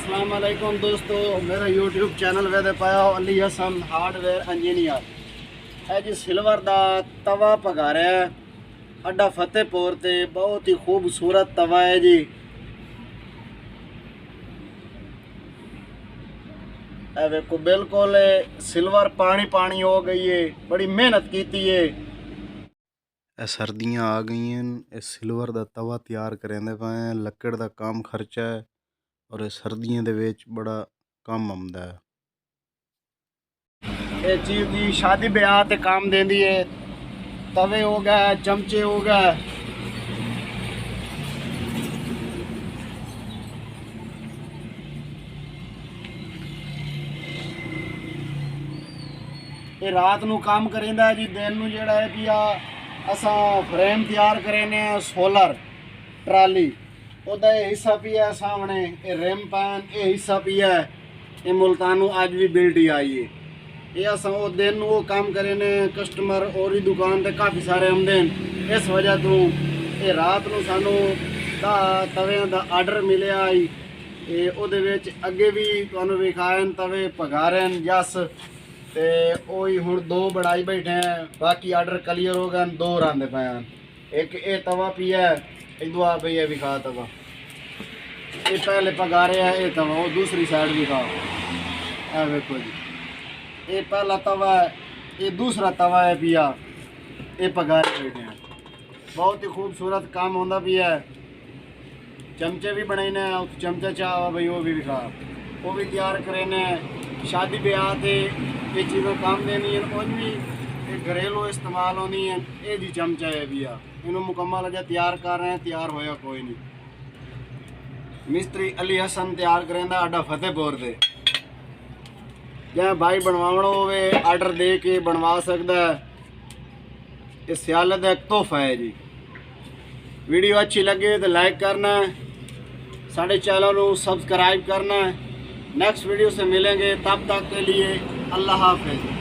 अस्सलाम वालेकुम दोस्तों, मेरा यूट्यूब चैनल वेदे पाया हो अली हसन हार्डवेयर इंजीनियर है जी। सिल्वर दा तवा पका रहा है अड्डा फतेहपुर ते। बहुत ही खूबसूरत तवा है जी। देखो बिल्कुल सिल्वर पानी पानी हो गई है, बड़ी मेहनत की है। सर्दियाँ आ गई हैं, सिल्वर दा तवा तैयार करेंदे पे। लकड़ दा काम खर्चा है और सर्दियों दे विच बड़ा काम आंदा है। ये चीज़ दी शादी ब्याह ते काम देंदी है। तवे हो गए, चमचे हो गए, ये रात नू काम करेंदा है जी। दिन नू जेड़ा है कि असा फ्रेम तैयार करेने सोलर ट्राली ओदा ये हिस्सा पिया है सामने, ये रिम पैन ये हिस्सा पिया है। ये मुल्तानू अज भी बिल्टी आई है। ये असा वो दिन नू वो काम करेने, कस्टमर और ही दुकान ते काफ़ी सारे आंदे हैं। इस वजह तो ये रात नू सानू तवें दा आर्डर मिले आई। ओदे विच अगे भी तुहानू विखाए तवे पगा रहे हैं जस ते ओही हुण दो बढ़ाई बैठे हैं। बाकी आर्डर क्लियर हो गए, दो रांदे पे हैं। एक ये तवा पिया है, दुआ पे है विखा तवा। ये पहले पगा रहे हैं, ये तवा वो दूसरी साइड विखा। ए देखो जी, ये पहला तवा है, ये दूसरा तवा है पिया, ये पगा रहे बैठे हैं। बहुत ही खूबसूरत काम होंदा भी है। चमचे भी बनाने हैं, चमचा चाह भाई वो भी विखा, वो भी तैयार करेने। शादी ब्याह से ये चीज़ें काम देनी है, और भी घरेलू इस्तेमाल होनी है। ये जी चमचा है भैया, इन्हों मुकम्मल अजय तैयार कर रहे हैं, तैयार होया कोई नहीं। मिस्त्री अली हसन तैयार करेंदा अड्डा फतेहपुर से। जै भाई बनवाना होवे आर्डर दे के बनवा सकता है। ये सियाल का एक तोहफा है जी। वीडियो अच्छी लगे तो लाइक करना है, साढ़े चैनल को सब्सक्राइब करना है। नेक्स्ट वीडियो से मिलेंगे, तब तक के लिए अल्लाह हाफिज़।